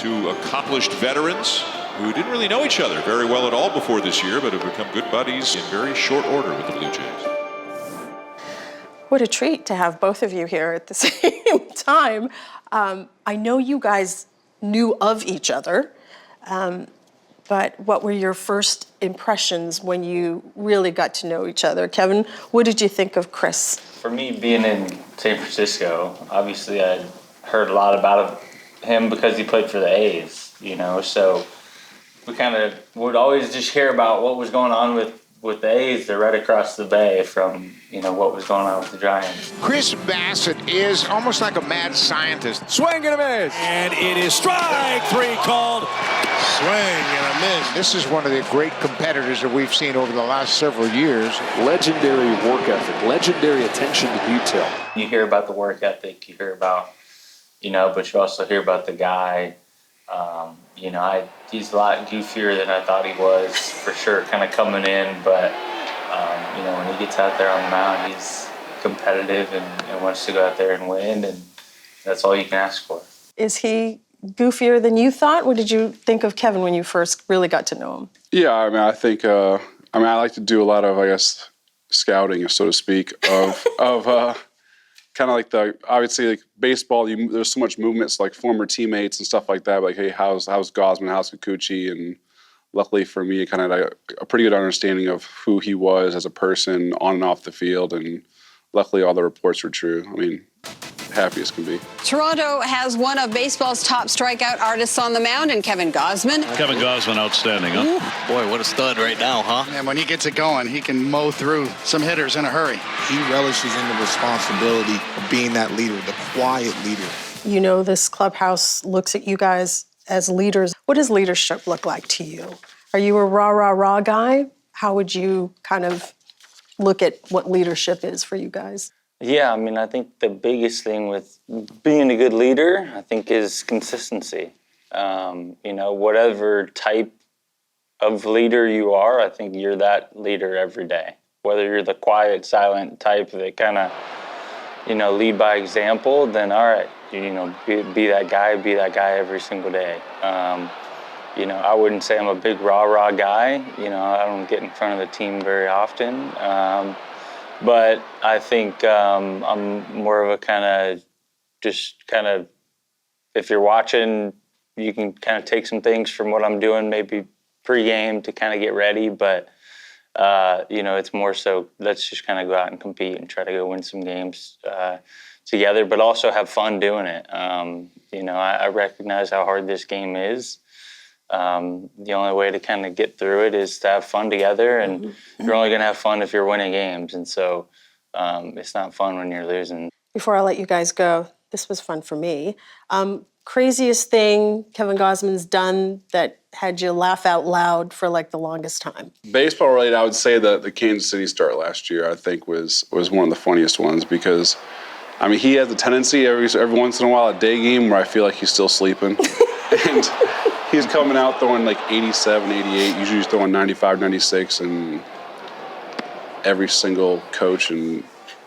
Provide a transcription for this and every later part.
two accomplished veterans who didn't really know each other very well at all before this year, but have become good buddies in very short order with the Blue Jays. What a treat to have both of you here at the same time. I know you guys knew of each other, but what were your first impressions when you really got to know each other? Kevin, what did you think of Chris? For me, being in San Francisco, obviously I heard a lot about him because he played for the A's, so we kind of would always just hear about what was going on with the A's. They're right across the bay from, what was going on with the Giants. Chris Bassitt is almost like a mad scientist. Swing and a miss. And it is strike three called. Swing and a miss. This is one of the great competitors that we've seen over the last several years. Legendary work ethic, legendary attention to detail. You hear about the work ethic, you hear about, but you also hear about the guy. He's a lot goofier than I thought he was, for sure, kind of coming in. But, when he gets out there on the mound, he's competitive and wants to go out there and win, and that's all you can ask for. Is he goofier than you thought? What did you think of Kevin when you first really got to know him? Yeah, I think, I like to do a lot of, scouting, so to speak, of kind of like obviously like baseball, there's so much movements, like former teammates and stuff like that. Like, hey, how's Gausman, how's Kikuchi? And luckily for me, I kind of had a pretty good understanding of who he was as a person on and off the field. And luckily all the reports were true. Happy as can be. Toronto has one of baseball's top strikeout artists on the mound, and Kevin Gausman. Kevin Gausman, outstanding, huh? Ooh. Boy, what a stud right now, huh? And when he gets it going, he can mow through some hitters in a hurry. He relishes in the responsibility of being that leader, the quiet leader. This clubhouse looks at you guys as leaders. What does leadership look like to you? Are you a rah, rah, rah guy? How would you kind of look at what leadership is for you guys? Yeah, I think the biggest thing with being a good leader, I think, is consistency. Whatever type of leader you are, I think you're that leader every day. Whether you're the quiet, silent type that kind of, lead by example, then all right, be that guy every single day. I wouldn't say I'm a big rah-rah guy. I don't get in front of the team very often. But I think I'm more of a kind of, if you're watching, you can kind of take some things from what I'm doing, maybe pre-game to kind of get ready. But, it's more so let's just kind of go out and compete and try to go win some games together, but also have fun doing it. I recognize how hard this game is. The only way to kind of get through it is to have fun together, and you're only going to have fun if you're winning games, and so it's not fun when you're losing. Before I let you guys go, this was fun for me. Craziest thing Kevin Gausman's done that had you laugh out loud for like the longest time? Baseball related, I would say that the Kansas City start last year, I think, was one of the funniest ones because, he has a tendency every once in a while, a day game, where I feel like he's still sleeping. And he's coming out throwing like 87, 88. Usually he's throwing 95, 96, and every single coach and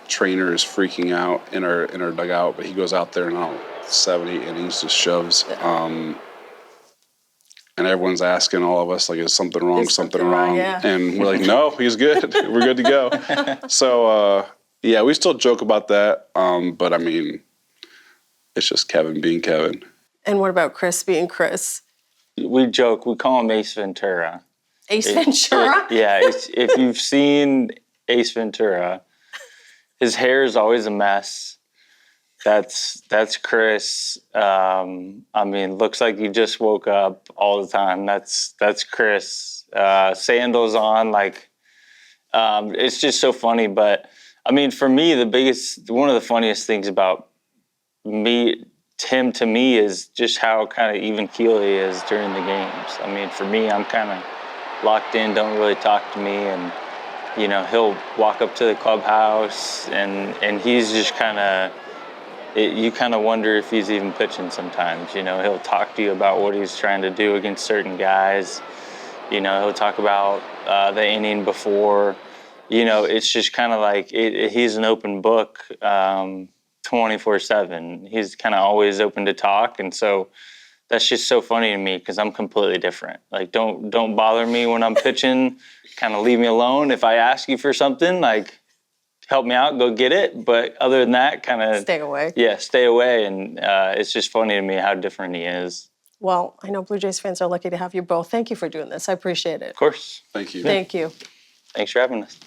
trainer is freaking out in our dugout. But he goes out there and 7, 8 innings, just shoves. And everyone's asking all of us, like, is something wrong, something wrong? Yeah. And we're like, no, he's good. We're good to go. So, we still joke about that. But, it's just Kevin being Kevin. And what about Chris being Chris? We joke, we call him Ace Ventura. Ace Ventura? If you've seen Ace Ventura, his hair is always a mess. That's Chris. Looks like he just woke up all the time. That's Chris. Sandals on, it's just so funny. But for me, one of the funniest things about Tim to me is just how kind of even keel he is during the games. For me, I'm kind of locked in, don't really talk to me, and he'll walk up to the clubhouse and he's just kind of, you kind of wonder if he's even pitching sometimes. He'll talk to you about what he's trying to do against certain guys. He'll talk about the inning before. It's just kind of like he's an open book 24/7. He's kind of always open to talk, and so that's just so funny to me because I'm completely different. Like, don't bother me when I'm pitching. Kind of leave me alone. If I ask you for something, like, help me out, go get it. But other than that, kind of Stay away. Yeah, stay away. And it's just funny to me how different he is. Well, I know Blue Jays fans are lucky to have you both. Thank you for doing this. I appreciate it. Of course. Thank you. Thank you. Thanks for having us.